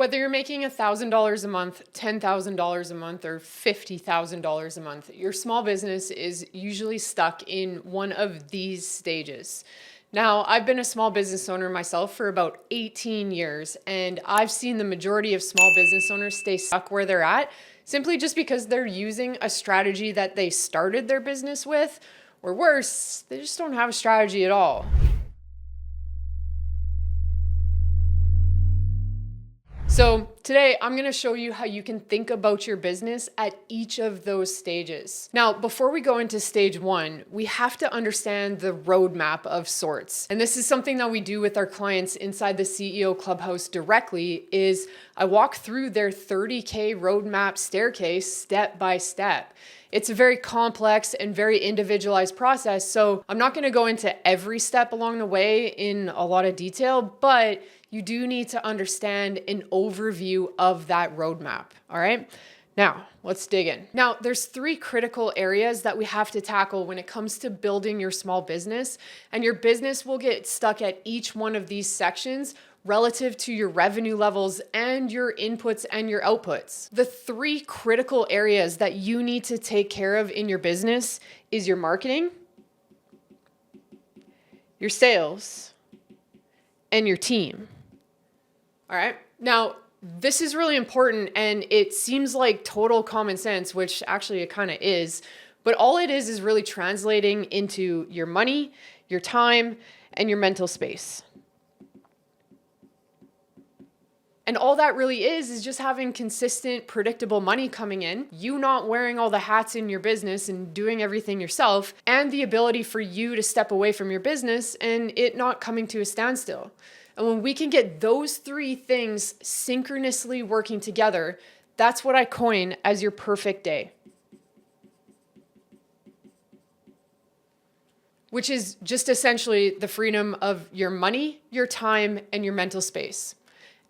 Whether you're making $1,000 a month, $10,000 a month, or $50,000 a month, your small business is usually stuck in one of these stages. Now, I've been a small business owner myself for about 18 years, and I've seen the majority of small business owners stay stuck where they're at simply just because they're using a strategy that they started their business with, or worse, they just don't have a strategy at all. So today I'm going to show you how you can think about your business at each of those stages. Now, before we go into stage one, we have to understand the roadmap of sorts. And this is something that we do with our clients inside the CEO Clubhouse directly is I walk through their 30K roadmap staircase step by step. It's a very complex and very individualized process. So I'm not going to go into every step along the way in a lot of detail, but you do need to understand an overview of that roadmap. All right. Now let's dig in. Now there's three critical areas that we have to tackle when it comes to building your small business, and your business will get stuck at each one of these sections relative to your revenue levels and your inputs and your outputs. The three critical areas that you need to take care of in your business is your marketing, your sales, and your team. All right. Now, this is really important, and it seems like total common sense, which actually it kind of is, but all it is really translating into your money, your time, and your mental space. And all that really is just having consistent, predictable money coming in, you not wearing all the hats in your business and doing everything yourself, and the ability for you to step away from your business and it not coming to a standstill. And when we can get those three things synchronously working together, that's what I coin as your perfect day. Which is just essentially the freedom of your money, your time, and your mental space.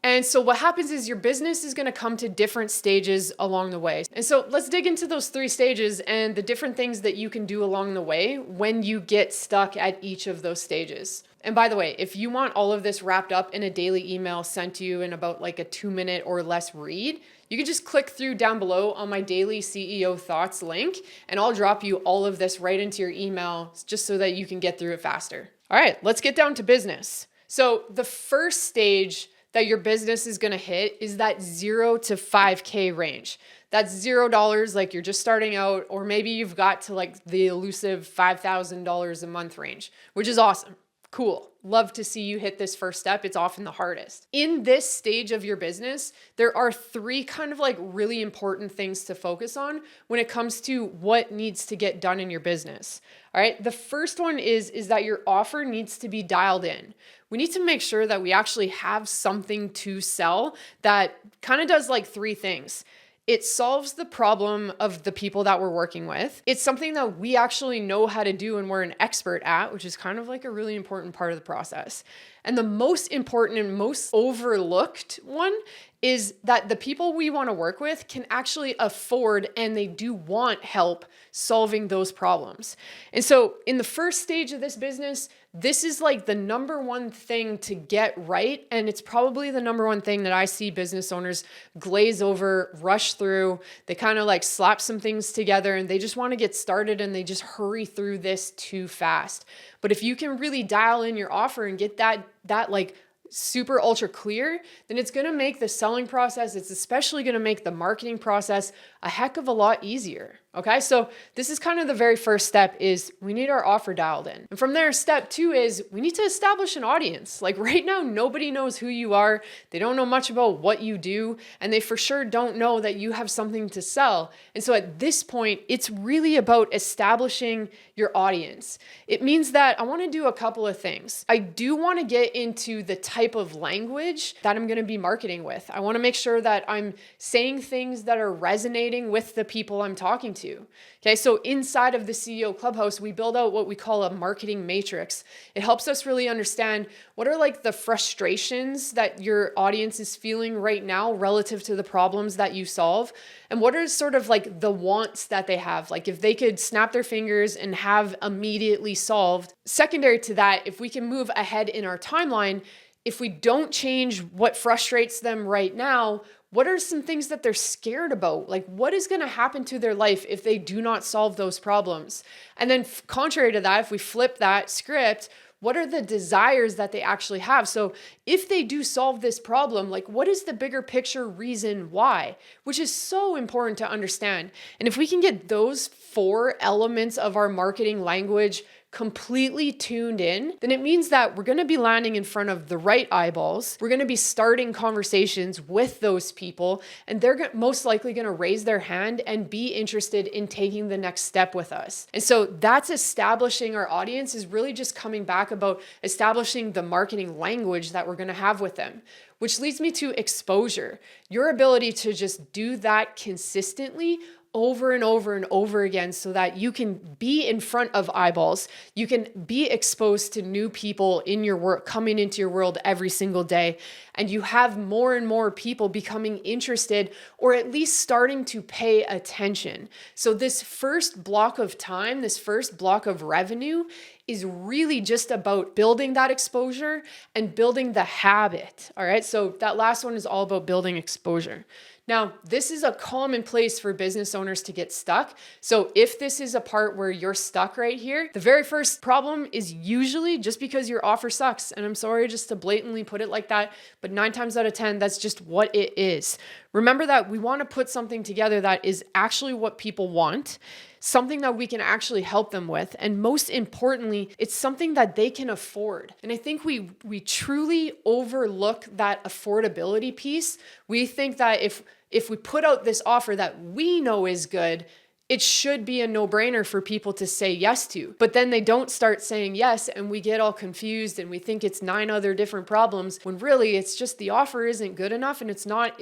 And so what happens is your business is going to come to different stages along the way. And so let's dig into those three stages and the different things that you can do along the way when you get stuck at each of those stages. And by the way, if you want all of this wrapped up in a daily email sent to you in about like a 2-minute or less read, you can just click through down below on my daily CEO thoughts link, and I'll drop you all of this right into your email just so that you can get through it faster. All right, let's get down to business. So the first stage that your business is going to hit is that 0 to 5K range. That's $0, like you're just starting out, or maybe you've got to like the elusive $5,000 a month range, which is awesome. Cool. Love to see you hit this first step. It's often the hardest. In this stage of your business, there are three kind of like really important things to focus on when it comes to what needs to get done in your business. All right. The first one is that your offer needs to be dialed in. We need to make sure that we actually have something to sell that kind of does like three things. It solves the problem of the people that we're working with. It's something that we actually know how to do and we're an expert at, which is kind of like a really important part of the process. And the most important and most overlooked one is that the people we want to work with can actually afford and they do want help solving those problems. And so in the first stage of this business, this is like the number one thing to get right. And it's probably the number one thing that I see business owners glaze over, rush through. They kind of like slap some things together and they just want to get started and they just hurry through this too fast. But if you can really dial in your offer and get that like super ultra clear, then it's going to make the selling process, it's especially going to make the marketing process a heck of a lot easier. Okay. So this is kind of the very first step is we need our offer dialed in. And from there, step two is we need to establish an audience. Like right now, nobody knows who you are. They don't know much about what you do, and they for sure don't know that you have something to sell. And so at this point, it's really about establishing your audience. It means that I want to do a couple of things. I do want to get into the type of language that I'm going to be marketing with. I want to make sure that I'm saying things that are resonating with the people I'm talking to. Okay, so inside of the CEO Clubhouse, we build out what we call a marketing matrix. It helps us really understand what are like the frustrations that your audience is feeling right now relative to the problems that you solve, and what are sort of like the wants that they have, like if they could snap their fingers and have immediately solved. Secondary to that, if we can move ahead in our timeline, if we don't change what frustrates them right now, what are some things that they're scared about? Like, what is going to happen to their life if they do not solve those problems? And then contrary to that, if we flip that script, what are the desires that they actually have? So if they do solve this problem, like, what is the bigger picture reason why? Which is so important to understand. And if we can get those 4 elements of our marketing language completely tuned in, then it means that we're going to be landing in front of the right eyeballs. We're going to be starting conversations with those people, and they're most likely going to raise their hand and be interested in taking the next step with us. And so that's establishing our audience, is really just coming back about establishing the marketing language that we're going to have with them. Which leads me to exposure. Your ability to just do that consistently over and over and over again, so that you can be in front of eyeballs. You can be exposed to new people in your work, coming into your world every single day. And you have more and more people becoming interested, or at least starting to pay attention. So this first block of time, this first block of revenue is really just about building that exposure and building the habit. All right. So that last one is all about building exposure. Now, this is a common place for business owners to get stuck. So if this is a part where you're stuck right here, the very first problem is usually just because your offer sucks. And I'm sorry just to blatantly put it like that, but 9 times out of 10, that's just what it is. Remember that we want to put something together that is actually what people want, something that we can actually help them with. And most importantly, it's something that they can afford. And I think we truly overlook that affordability piece. We think that if we put out this offer that we know is good, it should be a no-brainer for people to say yes to. But then they don't start saying yes, and we get all confused and we think it's 9 other different problems, when really it's just the offer isn't good enough, and it's not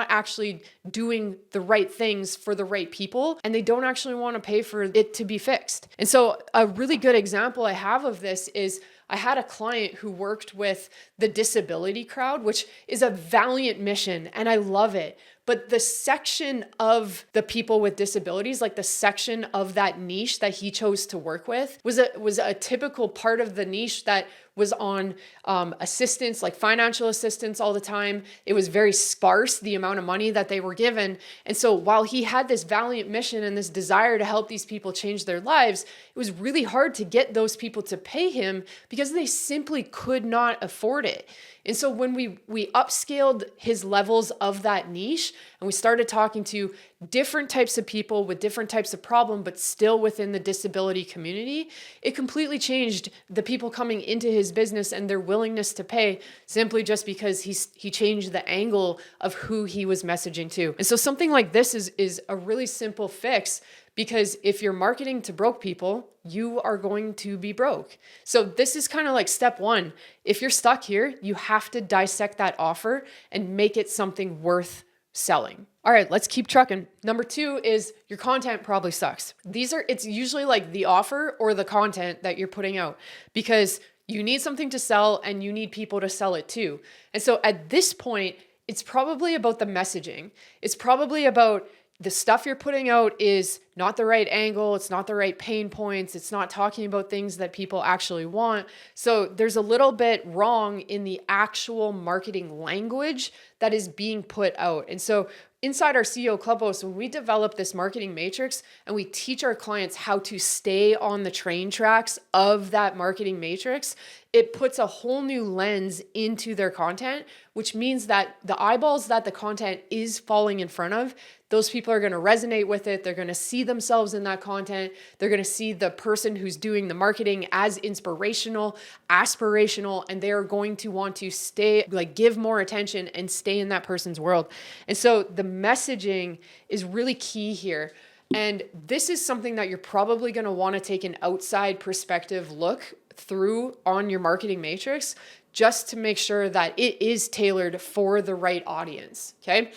actually doing the right things for the right people, and they don't actually want to pay for it to be fixed. And so a really good example I have of this is I had a client who worked with the disability crowd, which is a valiant mission, and I love it. But the section of the people with disabilities, like the section of that niche that he chose to work with, was a typical part of the niche that was on assistance, like financial assistance all the time. It was very sparse, the amount of money that they were given. And so while he had this valiant mission and this desire to help these people change their lives, it was really hard to get those people to pay him because they simply could not afford it. And so when we upscaled his levels of that niche, and we started talking to different types of people with different types of problem, but still within the disability community, it completely changed the people coming into his business and their willingness to pay, simply just because he changed the angle of who he was messaging to. And so something like this is a really simple fix, because if you're marketing to broke people, you are going to be broke. So this is kind of like step 1. If you're stuck here, you have to dissect that offer and make it something worth selling. All right, let's keep trucking. Number 2 is your content probably sucks. It's usually like the offer or the content that you're putting out, because you need something to sell and you need people to sell it too. And so at this point, it's probably about the messaging. It's probably about the stuff you're putting out is not the right angle. It's not the right pain points. It's not talking about things that people actually want. So there's a little bit wrong in the actual marketing language that is being put out. And so inside our CEO Clubhouse, when we develop this marketing matrix and we teach our clients how to stay on the train tracks of that marketing matrix, it puts a whole new lens into their content, which means that the eyeballs that the content is falling in front of, those people are going to resonate with it. They're going to see themselves in that content. They're going to see the person who's doing the marketing as inspirational, aspirational, and they're going to want to give more attention and stay in that person's world. And so the messaging is really key here. And this is something that you're probably going to want to take an outside perspective look through on your marketing matrix, just to make sure that it is tailored for the right audience. Okay.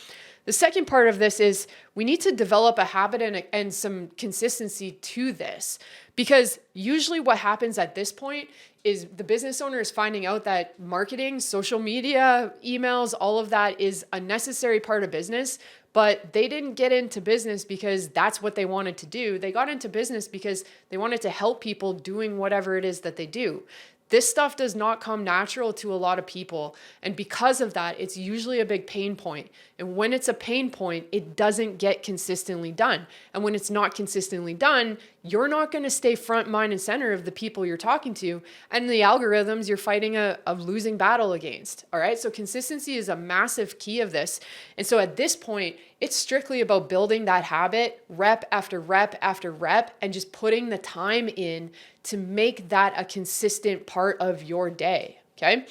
The second part of this is we need to develop a habit and some consistency to this, because usually what happens at this point is the business owner is finding out that marketing, social media, emails, all of that is a necessary part of business, but they didn't get into business because that's what they wanted to do. They got into business because they wanted to help people doing whatever it is that they do. This stuff does not come natural to a lot of people. And because of that, it's usually a big pain point. And when it's a pain point, it doesn't get consistently done. And when it's not consistently done, you're not going to stay front, mind, and center of the people you're talking to. And the algorithms, you're fighting a losing battle against. All right. So consistency is a massive key of this. And so at this point, it's strictly about building that habit, rep after rep after rep, and just putting the time in to make that a consistent part of your day. Okay.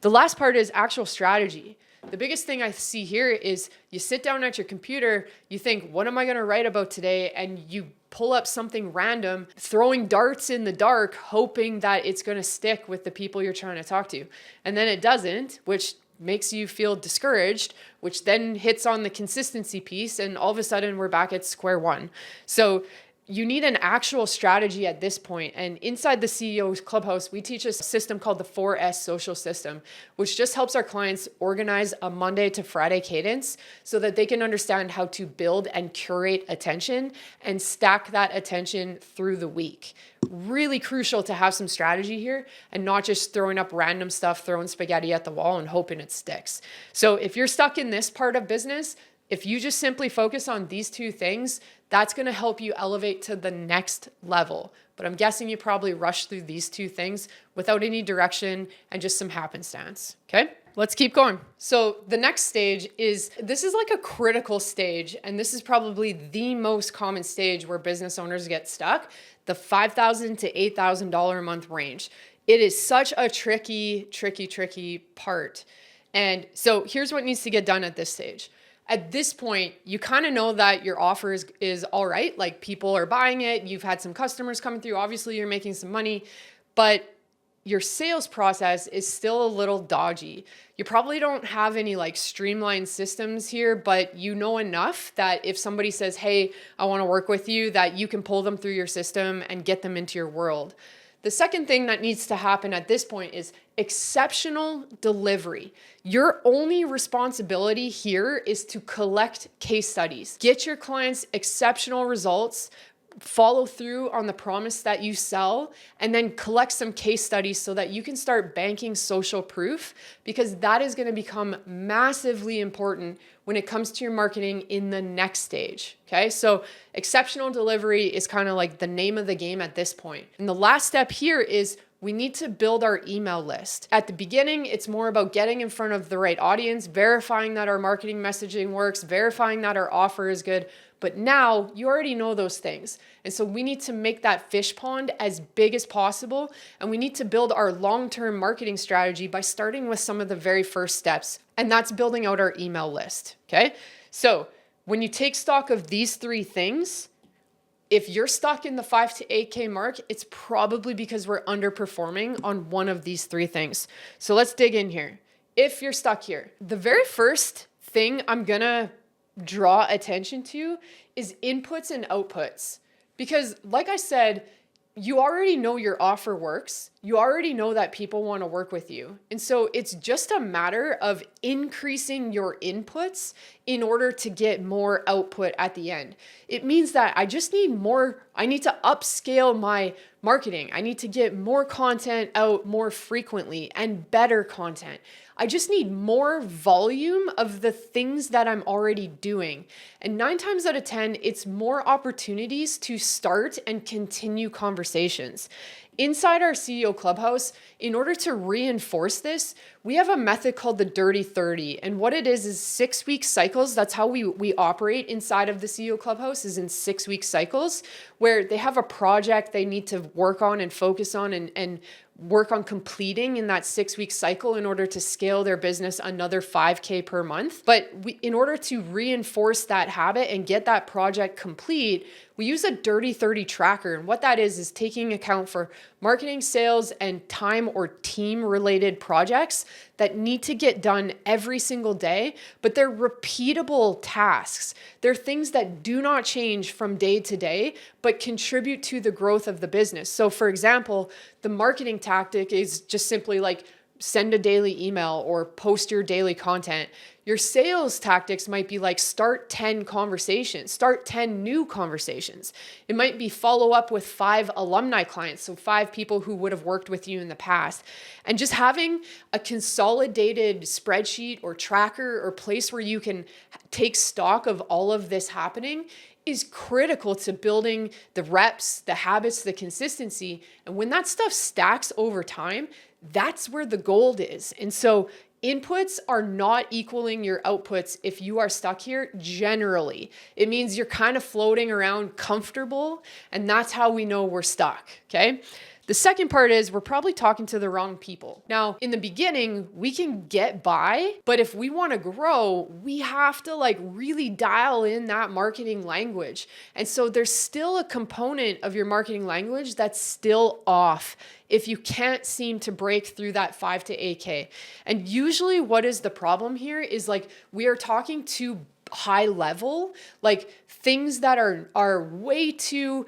The last part is actual strategy. The biggest thing I see here is you sit down at your computer, you think, what am I going to write about today? And you pull up something random, throwing darts in the dark, hoping that it's going to stick with the people you're trying to talk to. And then it doesn't, which makes you feel discouraged, which then hits on the consistency piece. And all of a sudden we're back at square one. So you need an actual strategy at this point. And inside the CEO's Clubhouse, we teach a system called the 4S social system, which just helps our clients organize a Monday to Friday cadence so that they can understand how to build and curate attention and stack that attention through the week. Really crucial to have some strategy here and not just throwing up random stuff, throwing spaghetti at the wall and hoping it sticks. So if you're stuck in this part of business, if you just simply focus on these two things, that's going to help you elevate to the next level. But I'm guessing you probably rushed through these two things without any direction and just some happenstance. Okay, let's keep going. So the next stage this is like a critical stage, and this is probably the most common stage where business owners get stuck, the $5,000 to $8,000 a month range. It is such a tricky part. And so here's what needs to get done at this stage. At this point, you kind of know that your offer is all right. Like people are buying it. You've had some customers coming through. Obviously, you're making some money, but your sales process is still a little dodgy. You probably don't have any like streamlined systems here, but you know enough that if somebody says, hey, I want to work with you, that you can pull them through your system and get them into your world. The second thing that needs to happen at this point is exceptional delivery. Your only responsibility here is to collect case studies. Get your clients exceptional results, follow through on the promise that you sell, and then collect some case studies so that you can start banking social proof, because that is going to become massively important when it comes to your marketing in the next stage. Okay, so exceptional delivery is kind of like the name of the game at this point. And the last step here is we need to build our email list. At the beginning, it's more about getting in front of the right audience, verifying that our marketing messaging works, verifying that our offer is good. But now you already know those things. And so we need to make that fish pond as big as possible. And we need to build our long-term marketing strategy by starting with some of the very first steps. And that's building out our email list. Okay. So when you take stock of these three things, if you're stuck in the 5 to 8K mark, it's probably because we're underperforming on one of these three things. So let's dig in here. If you're stuck here, the very first thing I'm going to draw attention to is inputs and outputs. Because like I said, you already know your offer works. You already know that people want to work with you. And so it's just a matter of increasing your inputs in order to get more output at the end. It means that I just need more. I need to upscale my marketing. I need to get more content out more frequently and better content. I just need more volume of the things that I'm already doing. And 9 times out of 10, it's more opportunities to start and continue conversations. Inside our CEO Clubhouse, in order to reinforce this, we have a method called the Dirty 30. And what it is 6-week cycles. That's how we operate inside of the CEO Clubhouse, is in 6-week cycles, where they have a project they need to work on and focus on and work on completing in that 6-week cycle in order to scale their business another 5K per month. But in order to reinforce that habit and get that project complete, we use a Dirty 30 tracker. And what that is taking account for marketing, sales, and time or team related projects that need to get done every single day, but they're repeatable tasks. They're things that do not change from day to day, but contribute to the growth of the business. So for example, the marketing tactic is just simply like send a daily email or post your daily content. Your sales tactics might be like start 10 conversations, start 10 new conversations. It might be follow up with 5 alumni clients, so 5 people who would have worked with you in the past. And just having a consolidated spreadsheet or tracker or place where you can take stock of all of this happening is critical to building the reps, the habits, the consistency. And when that stuff stacks over time, that's where the gold is. And so inputs are not equaling your outputs if you are stuck here generally. It means you're kind of floating around comfortable, and that's how we know we're stuck, okay? The second part is we're probably talking to the wrong people. Now, in the beginning, we can get by, but if we want to grow, we have to like really dial in that marketing language. And so there's still a component of your marketing language that's still off if you can't seem to break through that 5 to 8K. And usually what is the problem here is like we are talking to high level, like things that are way too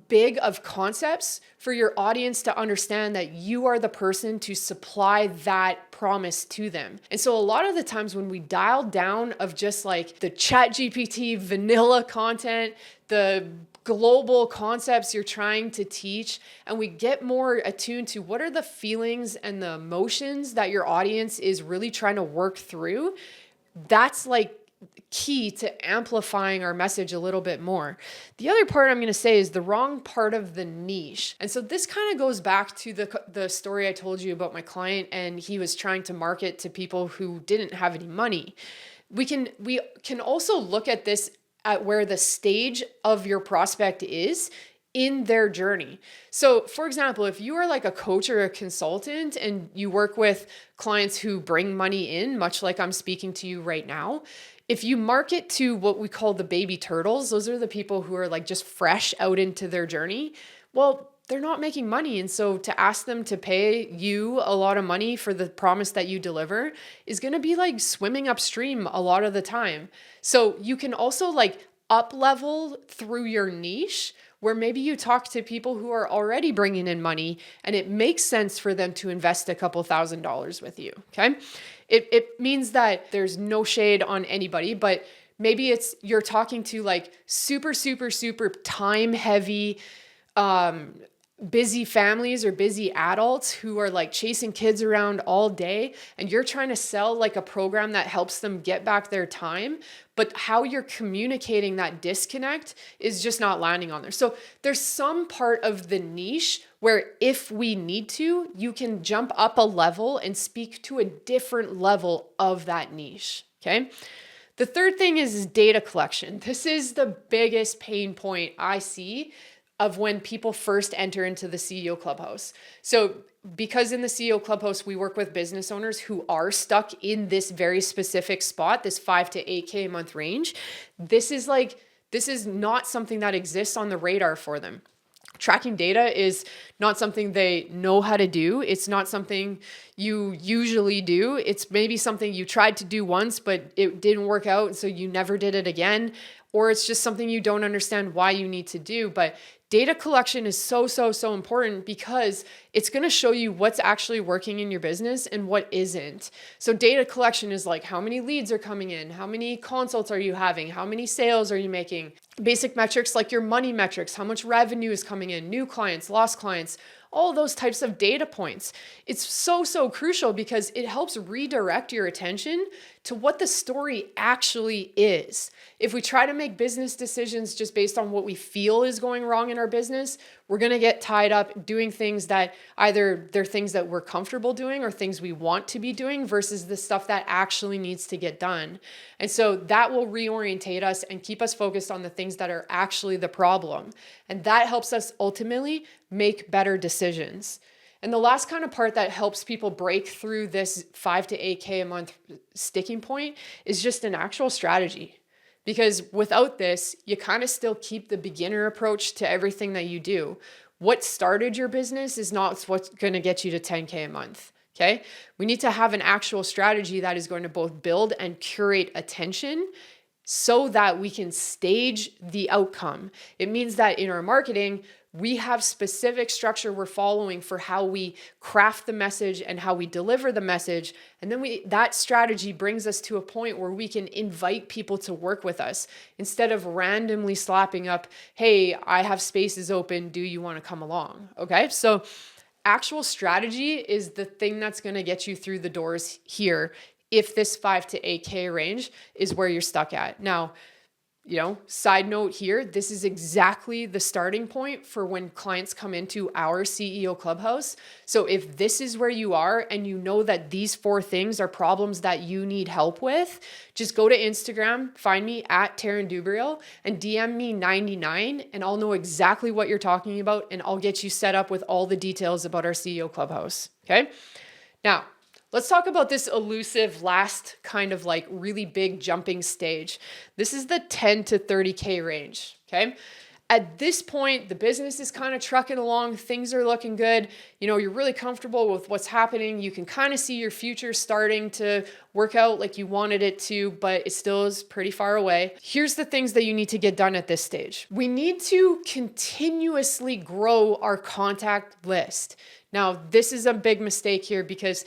big of concepts for your audience to understand that you are the person to supply that promise to them. And so a lot of the times when we dial down of just like the ChatGPT vanilla content, the global concepts you're trying to teach, and we get more attuned to what are the feelings and the emotions that your audience is really trying to work through, that's like key to amplifying our message a little bit more. The other part I'm going to say is the wrong part of the niche. And so this kind of goes back to the story I told you about my client, and he was trying to market to people who didn't have any money. We can also look at this at where the stage of your prospect is in their journey. So for example, if you are like a coach or a consultant and you work with clients who bring money in, much like I'm speaking to you right now, if you market to what we call the baby turtles, those are the people who are like just fresh out into their journey. Well, they're not making money. And so to ask them to pay you a lot of money for the promise that you deliver is going to be like swimming upstream a lot of the time. So you can also like up level through your niche where maybe you talk to people who are already bringing in money and it makes sense for them to invest a couple $1,000s with you, okay? It means that there's no shade on anybody, but maybe it's you're talking to like super, super, super time heavy, busy families or busy adults who are like chasing kids around all day, and you're trying to sell like a program that helps them get back their time, but how you're communicating that disconnect is just not landing on there. So there's some part of the niche where if we need to, you can jump up a level and speak to a different level of that niche, okay? The third thing is data collection. This is the biggest pain point I see of when people first enter into the CEO Clubhouse. So because in the CEO Clubhouse, we work with business owners who are stuck in this very specific spot, this 5 to 8K a month range, this is not something that exists on the radar for them. Tracking data is not something they know how to do. It's not something you usually do. It's maybe something you tried to do once, but it didn't work out, so you never did it again. Or it's just something you don't understand why you need to do. But data collection is so important because it's going to show you what's actually working in your business and what isn't. So data collection is like how many leads are coming in, how many consults are you having, how many sales are you making, basic metrics like your money metrics, how much revenue is coming in, new clients, lost clients, all those types of data points. It's so crucial because it helps redirect your attention to what the story actually is. If we try to make business decisions just based on what we feel is going wrong in our business, we're going to get tied up doing things that either they're things that we're comfortable doing or things we want to be doing versus the stuff that actually needs to get done. And so that will reorientate us and keep us focused on the things that are actually the problem. And that helps us ultimately make better decisions. And the last kind of part that helps people break through this 5 to 8K a month sticking point is just an actual strategy. Because without this, you kind of still keep the beginner approach to everything that you do. What started your business is not what's going to get you to 10K a month. Okay? We need to have an actual strategy that is going to both build and curate attention so that we can stage the outcome. It means that in our marketing, We have specific structure we're following for how we craft the message and how we deliver the message. And then that strategy brings us to a point where we can invite people to work with us instead of randomly slapping up, hey, I have spaces open. Do you want to come along? Okay. So actual strategy is the thing that's going to get you through the doors here if this 5 to 8K range is where you're stuck at. Now, side note here, this is exactly the starting point for when clients come into our CEO Clubhouse. So if this is where you are and you know that these 4 things are problems that you need help with, just go to Instagram, find me at Taryn Dubreuil and DM me 99 and I'll know exactly what you're talking about and I'll get you set up with all the details about our CEO Clubhouse. Okay. Now, let's talk about this elusive last kind of like really big jumping stage. This is the 10 to 30K range, okay? At this point, the business is kind of trucking along. Things are looking good. You're really comfortable with what's happening. You can kind of see your future starting to work out like you wanted it to, but it still is pretty far away. Here's the things that you need to get done at this stage. We need to continuously grow our contact list. Now, this is a big mistake here because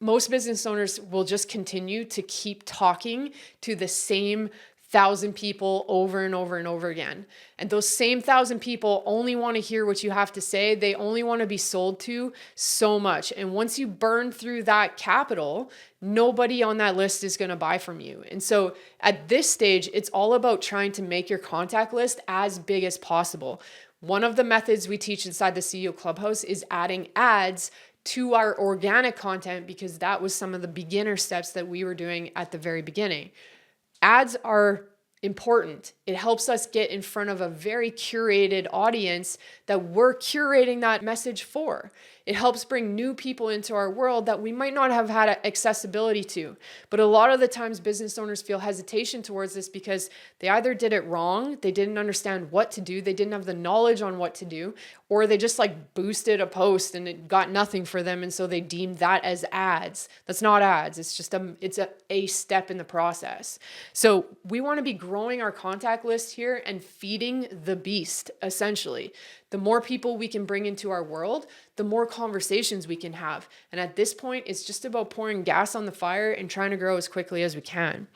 most business owners will just continue to keep talking to the same 1,000 people over and over and over again. And those same 1,000 people only want to hear what you have to say. They only want to be sold to so much. And once you burn through that capital, nobody on that list is going to buy from you. And so at this stage, it's all about trying to make your contact list as big as possible. One of the methods we teach inside the CEO Clubhouse is adding ads to our organic content because that was some of the beginner steps that we were doing at the very beginning. Ads are important. It helps us get in front of a very curated audience that we're curating that message for. It helps bring new people into our world that we might not have had accessibility to. But a lot of the times business owners feel hesitation towards this because they either did it wrong, they didn't understand what to do, they didn't have the knowledge on what to do, or they just like boosted a post and it got nothing for them. And so they deemed that as ads. That's not ads. It's just a step in the process. So we want to be growing our contact list here and feeding the beast, essentially. The more people we can bring into our world, the more conversations we can have. And at this point, it's just about pouring gas on the fire and trying to grow as quickly as we can.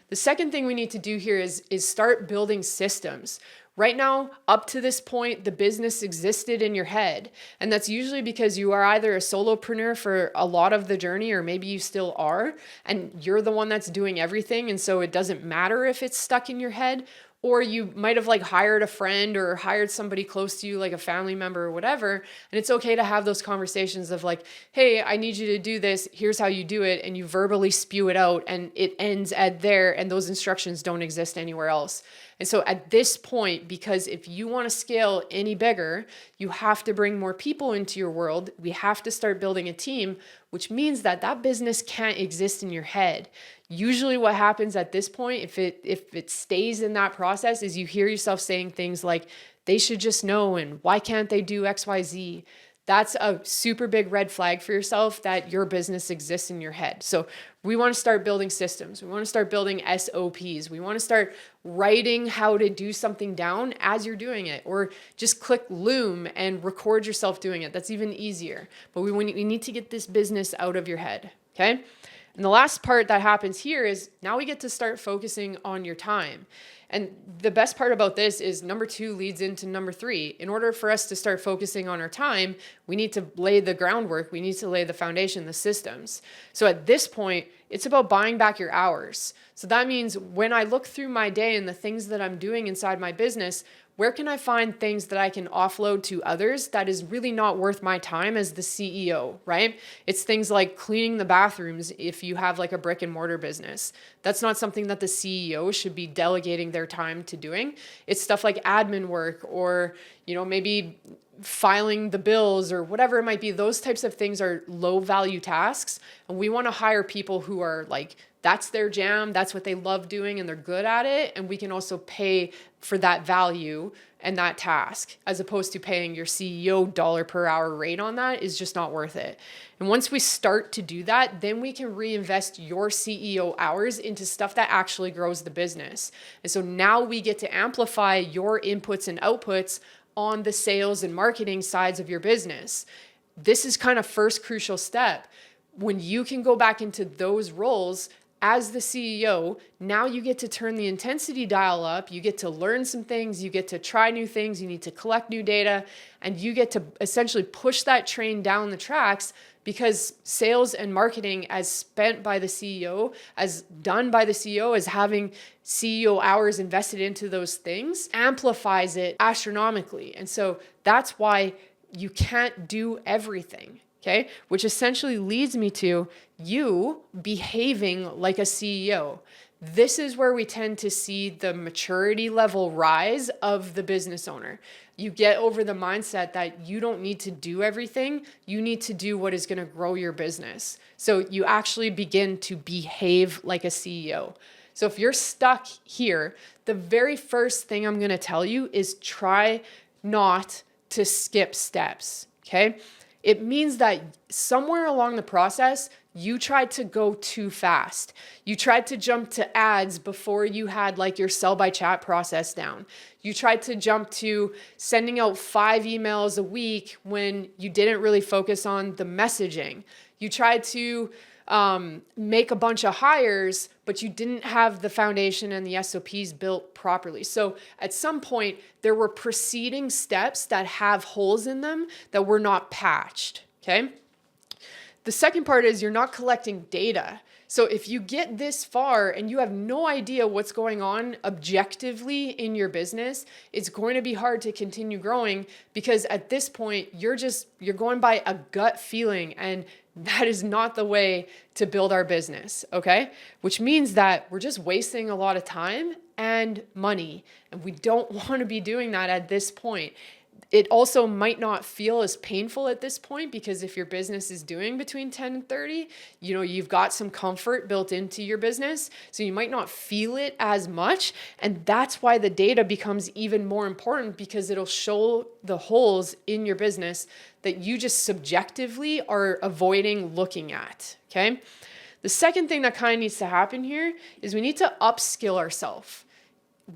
The second thing we need to do here is start building systems. Right now, up to this point, the business existed in your head. And that's usually because you are either a solopreneur for a lot of the journey, or maybe you still are, and you're the one that's doing everything. And so it doesn't matter if it's stuck in your head. Or you might have like hired a friend or hired somebody close to you, like a family member or whatever. And it's okay to have those conversations of like, hey, I need you to do this. Here's how you do it. And you verbally spew it out and it ends at there. And those instructions don't exist anywhere else. And so at this point, because if you want to scale any bigger, you have to bring more people into your world. We have to start building a team, which means that business can't exist in your head. Usually what happens at this point, if it stays in that process, is you hear yourself saying things like, they should just know, and why can't they do XYZ? That's a super big red flag for yourself that your business exists in your head. So we want to start building systems. We want to start building SOPs. We want to start writing how to do something down as you're doing it, or just click Loom and record yourself doing it. That's even easier. But we need to get this business out of your head. Okay. And the last part that happens here is now we get to start focusing on your time. And the best part about this is number 2 leads into number 3. In order for us to start focusing on our time, we need to lay the groundwork. We need to lay the foundation, the systems. So at this point, it's about buying back your hours. So that means when I look through my day and the things that I'm doing inside my business, where can I find things that I can offload to others that is really not worth my time as the CEO, right? It's things like cleaning the bathrooms if you have like a brick and mortar business. That's not something that the CEO should be delegating their time to doing. It's stuff like admin work or, maybe filing the bills or whatever it might be. Those types of things are low value tasks. And we want to hire people who are like, that's their jam. That's what they love doing and they're good at it. And we can also pay for that value and that task, as opposed to paying your CEO dollar per hour rate on that is just not worth it. And once we start to do that, then we can reinvest your CEO hours into stuff that actually grows the business. And so now we get to amplify your inputs and outputs on the sales and marketing sides of your business. This is kind of first crucial step. When you can go back into those roles as the CEO, now you get to turn the intensity dial up, you get to learn some things, you get to try new things, you need to collect new data, and you get to essentially push that train down the tracks, because sales and marketing as spent by the CEO, as done by the CEO, as having CEO hours invested into those things, amplifies it astronomically. And so that's why you can't do everything. Okay, which essentially leads me to you behaving like a CEO. This is where we tend to see the maturity level rise of the business owner. You get over the mindset that you don't need to do everything. You need to do what is going to grow your business. So you actually begin to behave like a CEO. So if you're stuck here, the very first thing I'm going to tell you is try not to skip steps. Okay. It means that somewhere along the process, you tried to go too fast. You tried to jump to ads before you had like your sell by chat process down. You tried to jump to sending out 5 emails a week when you didn't really focus on the messaging. You tried to make a bunch of hires, but you didn't have the foundation and the SOPs built properly. So at some point, there were preceding steps that have holes in them that were not patched, okay? The second part is you're not collecting data. So if you get this far and you have no idea what's going on objectively in your business, it's going to be hard to continue growing, because at this point, you're going by a gut feeling, and that is not the way to build our business, okay? Which means that we're just wasting a lot of time and money, and we don't want to be doing that at this point. It also might not feel as painful at this point, because if your business is doing between 10 and 30, you've got some comfort built into your business. So you might not feel it as much. And that's why the data becomes even more important, because it'll show the holes in your business that you just subjectively are avoiding looking at. Okay. The second thing that kind of needs to happen here is we need to upskill ourselves.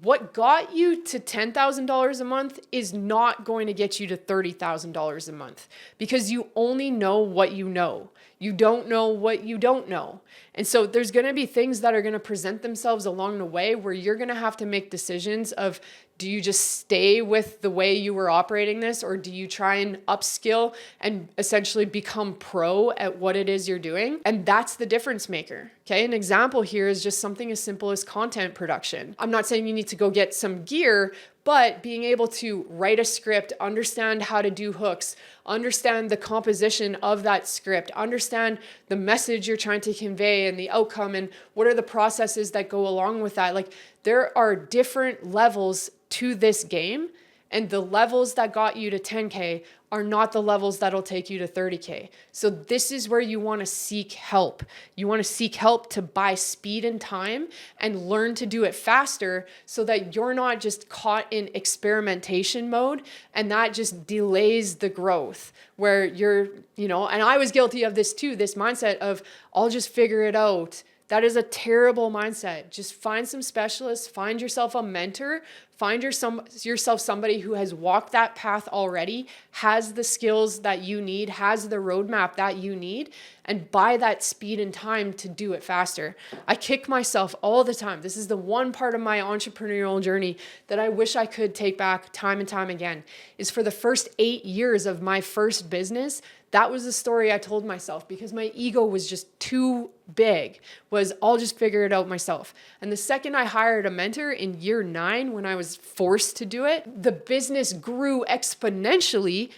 What got you to $10,000 a month is not going to get you to $30,000 a month, because you only know what you know. You don't know what you don't know. And so there's going to be things that are going to present themselves along the way where you're going to have to make decisions of, do you just stay with the way you were operating this, or do you try and upskill and essentially become pro at what it is you're doing? And that's the difference maker. Okay. An example here is just something as simple as content production. I'm not saying you need to go get some gear, but being able to write a script, understand how to do hooks, understand the composition of that script, understand the message you're trying to convey and the outcome, and what are the processes that go along with that. Like, there are different levels to this game, and the levels that got you to 10K are not the levels that'll take you to 30K. So this is where you want to seek help. You want to seek help to buy speed and time and learn to do it faster, so that you're not just caught in experimentation mode, and that just delays the growth where you're, and I was guilty of this too, this mindset of, I'll just figure it out. That is a terrible mindset. Just find some specialists, find yourself a mentor, find yourself somebody who has walked that path already, has the skills that you need, has the roadmap that you need, and buy that speed and time to do it faster. I kick myself all the time. This is the one part of my entrepreneurial journey that I wish I could take back time and time again, is for the first 8 years of my first business, that was the story I told myself, because my ego was just too big, was I'll just figure it out myself. And the second I hired a mentor in year 9, when I was forced to do it, the business grew exponentially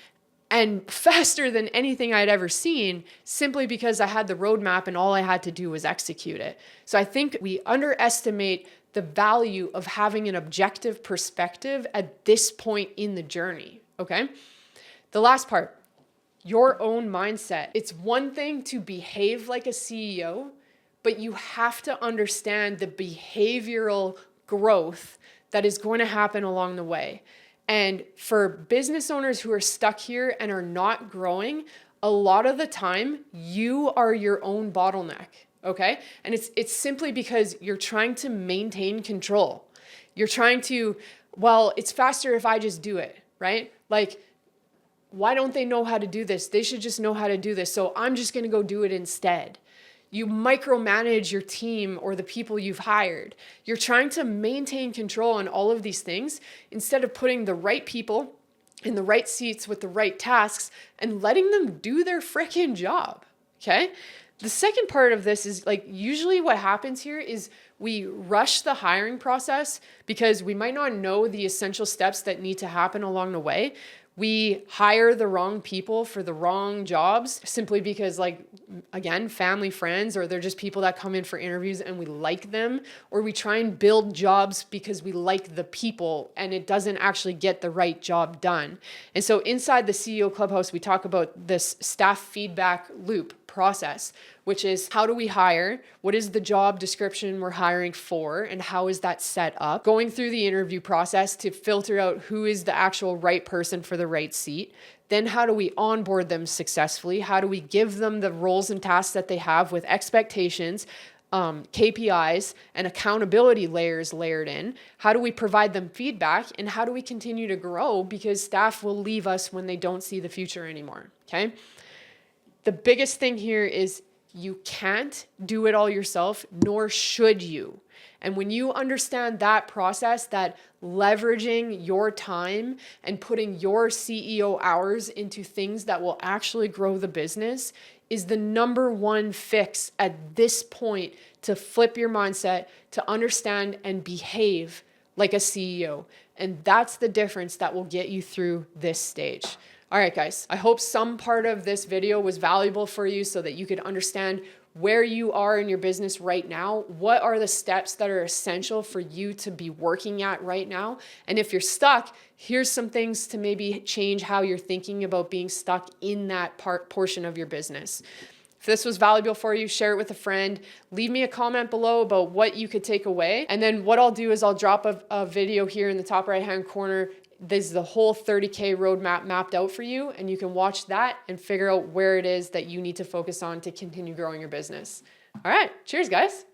and faster than anything I'd ever seen, simply because I had the roadmap and all I had to do was execute it. So I think we underestimate the value of having an objective perspective at this point in the journey, okay? The last part, your own mindset. It's one thing to behave like a CEO, but you have to understand the behavioral growth that is going to happen along the way. And for business owners who are stuck here and are not growing, a lot of the time, you are your own bottleneck, okay? And it's simply because you're trying to maintain control. You're trying to, well, it's faster if I just do it. right? Like, why don't they know how to do this? They should just know how to do this. So I'm just going to go do it instead. You micromanage your team or the people you've hired. You're trying to maintain control on all of these things instead of putting the right people in the right seats with the right tasks and letting them do their freaking job. Okay? The second part of this is like usually what happens here is we rush the hiring process because we might not know the essential steps that need to happen along the way. We hire the wrong people for the wrong jobs simply because, like, again, family, friends, or they're just people that come in for interviews and we like them, or we try and build jobs because we like the people and it doesn't actually get the right job done. And so inside the CEO Clubhouse, we talk about this staff feedback loop process, which is how do we hire? What is the job description we're hiring for? And how is that set up? Going through the interview process to filter out who is the actual right person for the right seat. Then how do we onboard them successfully? How do we give them the roles and tasks that they have with expectations, KPIs, and accountability layers layered in? How do we provide them feedback? And how do we continue to grow? Because staff will leave us when they don't see the future anymore, okay? The biggest thing here is you can't do it all yourself, nor should you. And when you understand that process, that leveraging your time and putting your CEO hours into things that will actually grow the business is the number one fix at this point to flip your mindset, to understand and behave like a CEO. And that's the difference that will get you through this stage. All right, guys, I hope some part of this video was valuable for you so that you could understand where you are in your business right now. What are the steps that are essential for you to be working at right now? And if you're stuck, here's some things to maybe change how you're thinking about being stuck in that portion of your business. If this was valuable for you, share it with a friend. Leave me a comment below about what you could take away. And then what I'll do is I'll drop a video here in the top right-hand corner. This is the whole 30K roadmap mapped out for you, and you can watch that and figure out where it is that you need to focus on to continue growing your business. All right, cheers, guys.